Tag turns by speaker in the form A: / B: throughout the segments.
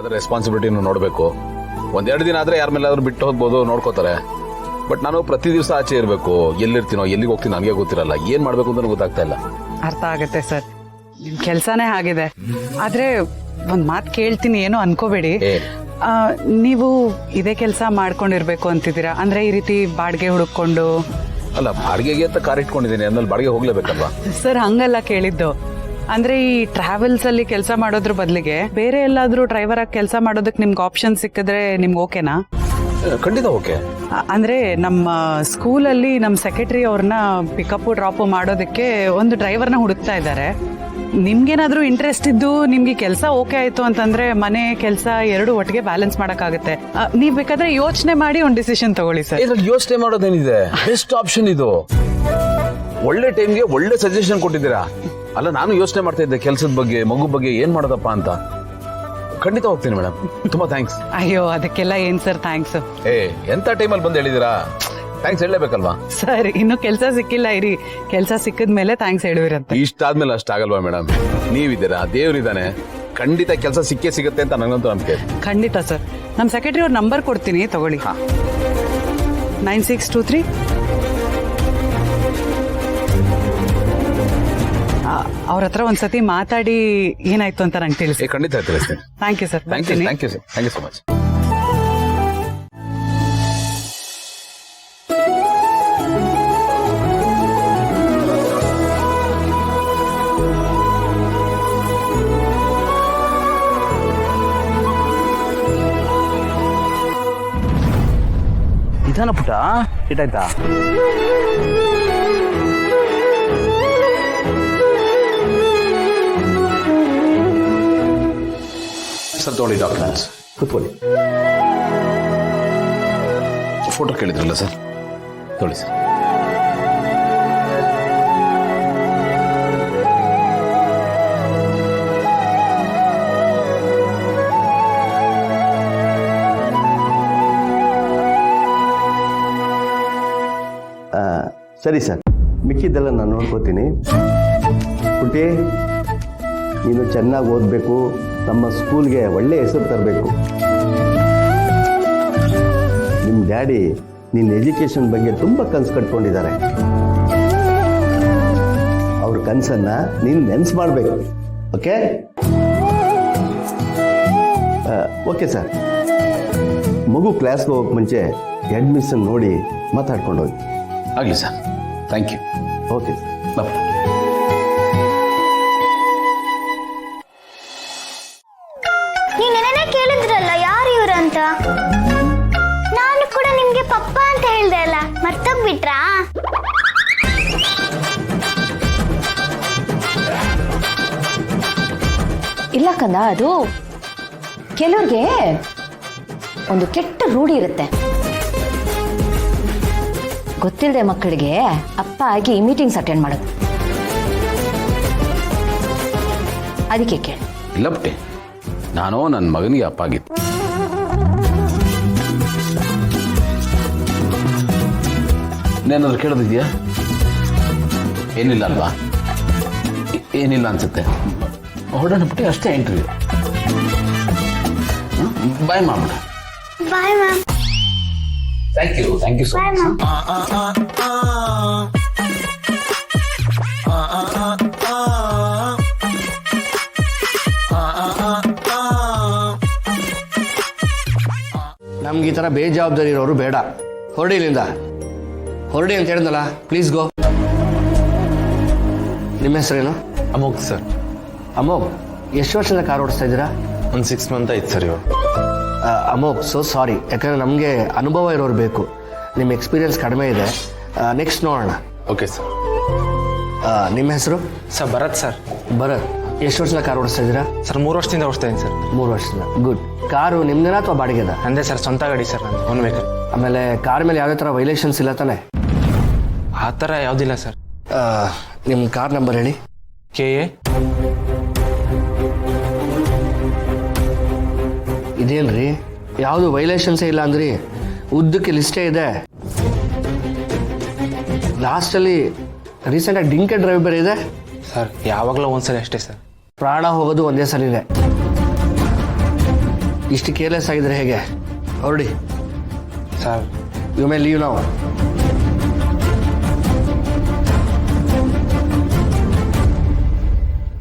A: ಅದ್ರ ರೆಸ್ಪಾನ್ಸಿಬಿಲಿಟಿನೂ ನೋಡಬೇಕು. ಒಂದೆರಡು ದಿನ ಆದರೆ ಯಾರ ಮೇಲಾದ್ರೂ ಬಿಟ್ಟು ಹೋಗ್ಬೋದು, ನೋಡ್ಕೋತಾರೆ. ಬಟ್ ನಾನು ಪ್ರತಿ ದಿವಸ ಆಚೆ ಇರಬೇಕು. ಎಲ್ಲಿರ್ತೀನೋ ಎಲ್ಲಿಗೆ ಹೋಗ್ತೀನಿ ನನಗೆ ಗೊತ್ತಿರಲ್ಲ. ಏನು ಮಾಡಬೇಕು ಅಂತ ಗೊತ್ತಾಗ್ತಾ ಇಲ್ಲ.
B: ಅರ್ಥ ಆಗುತ್ತೆ ಸರ್, ನಿಮ್ಮ ಕೆಲಸನೇ ಆಗಿದೆ. ಆದರೆ ಒಂದು ಮಾತು ಕೇಳ್ತೀನಿ, ಏನೋ ಅನ್ಕೋಬೇಡಿ. ನೀವು ಇದೇ ಕೆಲಸ ಮಾಡ್ಕೊಂಡಿರ್ಬೇಕು ಅಂತಿದ್ದೀರಾ? ಅಂದರೆ ಈ ರೀತಿ ಬಾಡಿಗೆ ಹುಡುಕೊಂಡು?
A: ಅಲ್ಲ, ಬಾಡಿಗೆಗೆ ಅಂತ ಕಾರ್ ಇಟ್ಕೊಂಡಿದ್ದೀನಿ, ಅಂದಲ್ಲಿ ಬಾಡಿಗೆ ಹೋಗ್ಲೇಬೇಕಲ್ವಾ?
B: ಸರ್ ಹಂಗಲ್ಲ ಕೇಳಿದ್ದು. ಅಂದ್ರೆ ಈ ಟ್ರಾವೆಲ್ಸ್ ಅಲ್ಲಿ ಕೆಲಸ ಮಾಡೋದ್ರ ಬದಲಿಗೆ ಬೇರೆ ಎಲ್ಲಾದ್ರೂ ಡ್ರೈವರ್ ಆಗಿ ಕೆಲಸ ಮಾಡೋದಕ್ಕೆ ನಿಮ್ಗೆ ಆಪ್ಷನ್ ಸಿಕ್ಕಿದ್ರೆ ನಿಮ್ಗೆ ಓಕೆನಾ?
A: ಖಂಡಿತ ಓಕೆ.
B: ಅಂದ್ರೆ ನಮ್ಮ ಸ್ಕೂಲಲ್ಲಿ ನಮ್ಮ ಸೆಕ್ರೆಟರಿ ಅವ್ರನ್ನ ಪಿಕಪ್ ಡ್ರಾಪ್ ಮಾಡೋದಕ್ಕೆ ಒಂದು ಡ್ರೈವರ್ನ ಹುಡುಕ್ತಾ ಇದ್ದಾರೆ. ನಿಮ್ಗೇನಾದ್ರೂ ಇಂಟ್ರೆಸ್ಟ್ ಇದ್ದು ನಿಮ್ಗೆ ಕೆಲಸ ಓಕೆ ಆಯ್ತು ಅಂತಂದ್ರೆ ಮನೆ ಕೆಲಸ ಎರಡು ಒಟ್ಟಿಗೆ ಬ್ಯಾಲೆನ್ಸ್ ಮಾಡಕ್ಕಾಗತ್ತೆ. ನೀವ್ ಬೇಕಾದ್ರೆ ಯೋಚನೆ ಮಾಡಿ ಒಂದು ಡಿಸಿಷನ್ ತಗೊಳ್ಳಿ ಸರ್.
A: ಇದ್ರಲ್ಲಿ ಯೋಚನೆ ಮಾಡೋದೇನಿದೆ? ಬೆಸ್ಟ್ ಆಪ್ಷನ್ ಇದು. ಒಳ್ಳೆ ಟೈಮ್ಗೆ ಒಳ್ಳೆ ಸಜೆಷನ್ ಕೊಟ್ಟಿದ್ದೀರಾ. ಅಲ್ಲ, ನಾನು ಯೋಚನೆ ಮಾಡ್ತಾ ಇದ್ದೆ ಕೆಲಸದ ಬಗ್ಗೆ, ಮಗು ಬಗ್ಗೆ ಏನ್ ಮಾಡೋದಪ್ಪ ಅಂತ. ಖಂಡಿತ ಹೋಗ್ತೀನಿ ಮೇಡಮ್, ತುಂಬಾ ಥ್ಯಾಂಕ್ಸ್.
B: ಅಯ್ಯೋ, ಅದಕ್ಕೆಲ್ಲ ಏನ್ ಸರ್ ಥ್ಯಾಂಕ್ಸ್.
A: ಎಂತ ಟೈಮಲ್ಲಿ ಬಂದು ಹೇಳಿದಿರಾ, ಥ್ಯಾಂಕ್ಸ್ ಹೇಳಲೇಬೇಕಲ್ವಾ?
B: ಸರ್ ಇನ್ನು ಕೆಲಸ ಸಿಕ್ಕಿಲ್ಲ ಇರಿ, ಕೆಲಸ ಸಿಕ್ಕಿದ್ಮೇಲೆ ಥ್ಯಾಂಕ್ಸ್ ಹೇಳುವಿರಂತೆ.
A: ಇಷ್ಟಾದ್ಮೇಲೆ ಅಷ್ಟಾಗಲ್ವಾ ಮೇಡಮ್? ನೀವಿದ್ದೀರಾ, ದೇವ್ರಿದ್ದಾನೆ, ಖಂಡಿತ ಕೆಲಸ ಸಿಕ್ಕೇ ಸಿಗುತ್ತೆ ಅಂತ ನನಗಂತೂ ನಂಬಿಕೆ.
B: ಖಂಡಿತ ಸರ್. ನಮ್ಮ ಸೆಕ್ರೆಟರಿ ಅವ್ರ ನಂಬರ್ ಕೊಡ್ತೀನಿ, ತಗೊಳ್ಳಿ. 9623. ಅವ್ರ ಹತ್ರ ಒಂದ್ಸತಿ ಮಾತಾಡಿ ಏನಾಯ್ತು ಅಂತ ನಂಗೆ ತಿಳಿಸಿ.
A: ಖಂಡಿತ ತಿಳಿಸ್ತೀನಿ.
B: Thank you sir.
A: Thank you sir. Thank you so much.
C: ನಿಧಾನ ಪುಟ, ಇಟ್ಟಾಯ್ತಾ?
A: ಸರ್ ತಗೊಳ್ಳಿ ಡಾಕ್ಯುಮೆಂಟ್ಸ್.
C: ಕೂತ್ಕೊಳ್ಳಿ.
A: ಫೋಟೋ ಕೇಳಿದ್ರಲ್ಲ ಸರ್, ತಗೊಳ್ಳಿ ಸರ್.
D: ಸರಿ ಸರ್, ಮಿಕ್ಕಿದ್ದೆಲ್ಲ ನಾನು ನೋಡ್ಕೋತೀನಿ. ಪುಟ್ಟಿ, ನೀನು ಚೆನ್ನಾಗಿ ಓದಬೇಕು, ನಮ್ಮ ಸ್ಕೂಲ್ಗೆ ಒಳ್ಳೆ ಹೆಸರು ತರಬೇಕು. ನಿಮ್ಮ ಡ್ಯಾಡಿ ನಿನ್ನ ಎಜುಕೇಷನ್ ಬಗ್ಗೆ ತುಂಬ ಕನಸು ಕಟ್ಕೊಂಡಿದ್ದಾರೆ. ಅವ್ರ ಕನಸನ್ನು ನೀನು ನೆನ್ಸು ಮಾಡಬೇಕು. ಓಕೆ? Okay sir. ಮಗು ಕ್ಲಾಸ್ಗೆ ಹೋಗೋಕ್ಕೆ ಮುಂಚೆ ಅಡ್ಮಿಷನ್ ನೋಡಿ ಮಾತಾಡ್ಕೊಂಡು ಹೋಗಿ.
A: ಆಗಲಿ sir, thank you.
D: Okay sir, bye.
E: ನೀನೇನೇ ಕೇಳಿದ್ರಲ್ಲ ಯಾರು ಇವ್ರು ಅಂತ, ನಾನು ಕೂಡ ನಿಮ್ಗೆ ಪಪ್ಪ ಅಂತ ಹೇಳ್ದೆ ಅಲ್ಲ, ಮರ್ತೋಗ್ಬಿಟ್ರಾ?
F: ಇಲ್ಲ ಕಂದ, ಅದು ಕೆಲವ್ರಿಗೆ ಒಂದು ಕೆಟ್ಟ ರೂಢಿ ಇರುತ್ತೆ. ಗೊತ್ತಿಲ್ಲದೆ ಮಕ್ಕಳಿಗೆ ಅಪ್ಪ ಆಗಿ ಮೀಟಿಂಗ್ಸ್ ಅಟೆಂಡ್ ಮಾಡೋದು. ಅದಕ್ಕೆ ಕೇಳಿ.
A: ಇಲ್ಲ ಪುಟ್ಟಿ, ನಾನು ನನ್ನ ಮಗನಿಗೆ ಅಪ್ಪ ಆಗಿತ್ತು. ಏನಾದ್ರು ಕೇಳೋದಿದ್ಯಾ? ಏನಿಲ್ಲ ಅಲ್ವಾ? ಏನಿಲ್ಲ ಅನ್ಸುತ್ತೆ. ಹೊರಡೋಣ ಪುಟ್ಟಿ, ಅಷ್ಟೇ ಇಂಟರ್ವ್ಯೂ. ಬಾಯ್ ಮಾಡ್ಬಿಡ.
E: Bye ma'am.
A: Thank you so
E: bye
A: much.
E: Ma'am.
C: ನಮ್ಗೆ ಈ ಥರ ಬೇಜವಾಬ್ದಾರಿ ಇರೋರು ಬೇಡ. ಹೊರಡಿ ಇಲ್ಲಿಂದ, ಹೊರಡಿ ಅಂತ ಹೇಳಿದ್ನಲ್ಲ. Please go. ನಿಮ್ಮ ಹೆಸರೇನು?
G: ಅಮೋಘ್ ಸರ್.
C: ಅಮೋಘ್, ಎಷ್ಟು ವರ್ಷದ ಕಾರ್ ಓಡಿಸ್ತಾ ಇದ್ದೀರಾ?
G: ಒಂದು 6 ಮಂತ್ ಆಯ್ತು ಸರ್ ಇವಾಗ.
C: Amogh, so sorry. ಯಾಕಂದರೆ ನಮಗೆ ಅನುಭವ ಇರೋರು ಬೇಕು. ನಿಮ್ಮ ಎಕ್ಸ್ಪೀರಿಯನ್ಸ್ ಕಡಿಮೆ ಇದೆ. ನೆಕ್ಸ್ಟ್ ನೋಡೋಣ.
G: Okay sir.
C: ನಿಮ್ಮ ಹೆಸರು?
G: Sir Bharat sir.
C: ಭರತ್, ಎಷ್ಟು ವರ್ಷದ ಕಾರ್ ಓಡಿಸ್ತಾ ಇದ್ದೀರಾ?
G: ಸರ್ 3 ವರ್ಷದಿಂದ ಓಡಿಸ್ತಾ ಇದ್ದೀನಿ ಸರ್.
C: 3 ವರ್ಷದಿಂದ. ಗುಡ್. ಕಾರು ನಿಮ್ದೇನಾ ಅಥವಾ ಬಾಡಿಗೆದ?
G: ಅಂದೇ ಸರ್, ಸ್ವಂತ ಗಾಡಿ ಸರ್, ನಾನು ಓನ್ ವೆಹಿಕಲ್.
C: ಆಮೇಲೆ ಕಾರ್ ಮೇಲೆ ಯಾವುದೇ ಥರ ವೈಲೇಷನ್ಸ್ ಇಲ್ಲ ತಾನೆ?
G: ಆ ಥರ ಯಾವುದಿಲ್ಲ ಸರ್.
C: ನಿಮ್ಮ ಕಾರ್ ನಂಬರ್ ಹೇಳಿ.
G: KA.
C: ಇದೇನ್ರಿ, ಯಾವುದು ವೈಲೇಷನ್ಸೇ ಇಲ್ಲ ಅಂದ್ರಿ? ಉದ್ದಕ್ಕೆ ಲಿಸ್ಟೇ ಇದೆ. ಲಾಸ್ಟಲ್ಲಿ ರೀಸೆಂಟಾಗಿ ಡಿಂಕೆ ಡ್ರೈವ್ ಬೇರೆ ಇದೆ.
G: ಸರ್ ಯಾವಾಗಲೂ ಒಂದ್ಸಲ ಅಷ್ಟೇ ಸರ್.
C: ಪ್ರಾಣ ಹೋಗೋದು ಒಂದೇ ಸಲ ಇದೆ. ಇಷ್ಟು ಕೇರ್ಲೆಸ್ ಆಗಿದ್ರೆ ಹೇಗೆ? ಹೊರಡಿ.
G: ಸರ್
C: ಯು ಮೇ ಲೀವ್ ನಾವು.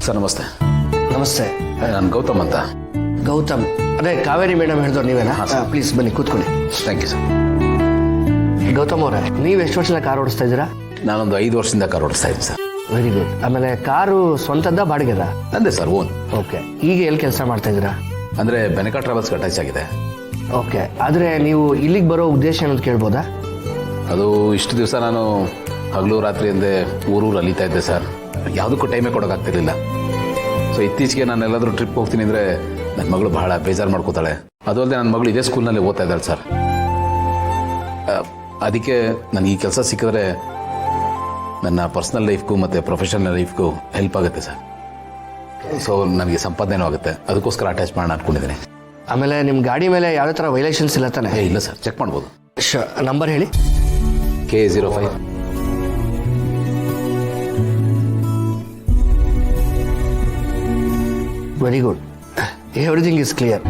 A: ಸರ್ ನಮಸ್ತೆ.
C: ನಮಸ್ತೆ.
A: ನಾನು ಗೌತಮ್ ಅಂತ.
C: ಗೌತಮ್, ಅದೇ ಕಾವೇರಿ ಮೇಡಮ್ ಹೇಳಿದ್ರು ನೀವೇನಾ?
A: ಹಾ, ಸರ್.
C: ಪ್ಲೀಸ್ ಬನ್ನಿ ಕೂತ್ಕೊಳ್ಳಿ.
A: Thank you sir.
C: ಗೌತಮ್ ಅವರೇ, ನೀವು ಎಷ್ಟು ವರ್ಷದಿಂದ ಕಾರ್ ಓಡಿಸ್ತಾ ಇದ್ದೀರಾ?
A: ನಾನೊಂದು 5 ವರ್ಷದಿಂದ ಕಾರ್ ಓಡಿಸ್ತಾ ಇದ್ದೀನಿ ಸರ್.
C: Very good. ಆಮೇಲೆ ಕಾರು ಸ್ವಂತದ್ದ ಬಾಡಿಗೆದ?
A: ನಂದೇ ಸರ್, ಓನ್.
C: ಓಕೆ. ಈಗ ಎಲ್ಲಿ ಕೆಲಸ ಮಾಡ್ತಾ ಇದ್ದೀರಾ?
A: ಅಂದರೆ ಬೆನಕ ಟ್ರಾವೆಲ್ಸ್ಗೆ ಅಟ್ಯಾಚ್ ಆಗಿದೆ.
C: ಓಕೆ. ಆದರೆ ನೀವು ಇಲ್ಲಿಗೆ ಬರೋ ಉದ್ದೇಶ ಏನಂತ ಕೇಳ್ಬೋದಾ?
A: ಅದು ಇಷ್ಟು ದಿವಸ ನಾನು ಹಗಲು ರಾತ್ರಿ ಎಂದೇ ಊರೂರು ಅಲಿತಾ ಇದ್ದೆ ಸರ್. ಯಾವುದಕ್ಕೂ ಟೈಮೇ ಕೊಡೋಕ್ಕಾಗ್ತಿರ್ಲಿಲ್ಲ. ಸೊ ಇತ್ತೀಚೆಗೆ ನಾನು ಎಲ್ಲಾದರೂ ಟ್ರಿಪ್ ಹೋಗ್ತೀನಿ ಅಂದರೆ ನನ್ನ ಮಗಳು ಬಹಳ ಬೇಜಾರು ಮಾಡ್ಕೋತಾಳೆ. ಅದು ಅಲ್ಲದೆ ನನ್ನ ಮಗಳು ಇದೇ ಸ್ಕೂಲ್ನಲ್ಲಿ ಓದ್ತಾ ಇದ್ದಾಳೆ ಸರ್. ಅದಕ್ಕೆ ನನಗೆ ಈ ಕೆಲಸ ಸಿಕ್ಕಿದ್ರೆ ನನ್ನ ಪರ್ಸ್ನಲ್ ಲೈಫ್ಗೂ ಮತ್ತು ಪ್ರೊಫೆಷನಲ್ ಲೈಫ್ಗೂ ಹೆಲ್ಪ್ ಆಗುತ್ತೆ ಸರ್. ಸೊ ನನಗೆ ಸಂಪಾದನೆನೂ ಆಗುತ್ತೆ. ಅದಕ್ಕೋಸ್ಕರ ಅಟ್ಯಾಚ್ ಮಾಡೋಣ ಅಂದ್ಕೊಂಡಿದ್ದೀನಿ.
C: ಆಮೇಲೆ ನಿಮ್ಮ ಗಾಡಿ ಮೇಲೆ ಯಾವುದೇ ಥರ ವೈಲೇಷನ್ಸ್ ಇಲ್ಲ ತಾನೆ?
A: ಇಲ್ಲ ಸರ್, ಚೆಕ್ ಮಾಡ್ಬೋದು.
C: ನಂಬರ್ ಹೇಳಿ.
A: K05.
C: Very good. Everything is clear.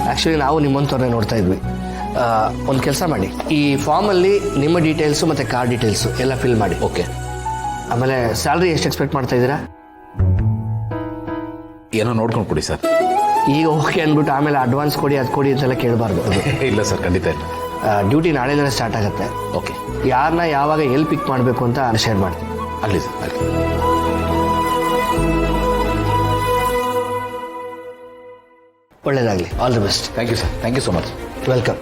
C: Actually ನಾವು ನಿಮ್ಮಂಥವ್ರನ್ನೇ ನೋಡ್ತಾ ಇದ್ವಿ. ಒಂದು ಕೆಲಸ ಮಾಡಿ, ಈ ಫಾರ್ಮಲ್ಲಿ ನಿಮ್ಮ ಡೀಟೇಲ್ಸು ಮತ್ತು ಕಾರ್ ಡೀಟೇಲ್ಸು ಎಲ್ಲ ಫಿಲ್ ಮಾಡಿ.
A: ಓಕೆ.
C: ಆಮೇಲೆ ಸ್ಯಾಲ್ರಿ ಎಷ್ಟು ಎಕ್ಸ್ಪೆಕ್ಟ್ ಮಾಡ್ತಾ ಇದ್ದೀರಾ?
A: ಏನೋ ನೋಡ್ಕೊಂಡು ಕೊಡಿ ಸರ್.
C: ಈಗ ಓಕೆ ಅಂದ್ಬಿಟ್ಟು ಆಮೇಲೆ ಅಡ್ವಾನ್ಸ್ ಕೊಡಿ, ಅದು ಕೊಡಿ ಅಂತೆಲ್ಲ ಕೇಳಬಾರ್ದು.
A: ಇಲ್ಲ ಸರ್, ಖಂಡಿತ ಇಲ್ಲ.
C: ಡ್ಯೂಟಿ ನಾಳೆನೇ ಸ್ಟಾರ್ಟ್ ಆಗುತ್ತೆ.
A: ಓಕೆ.
C: ಯಾರನ್ನ ಯಾವಾಗ ಎಲ್ಲಿ ಪಿಕ್ ಮಾಡಬೇಕು ಅಂತ ಶೇರ್ ಮಾಡ್ತೀನಿ.
A: ಆಗಲಿ ಸರ್, ಆಗಲಿ.
C: ಒಳ್ಳೆಯದಾಗಲಿ. All the best.
A: Thank you sir. Thank you so much.
C: Welcome.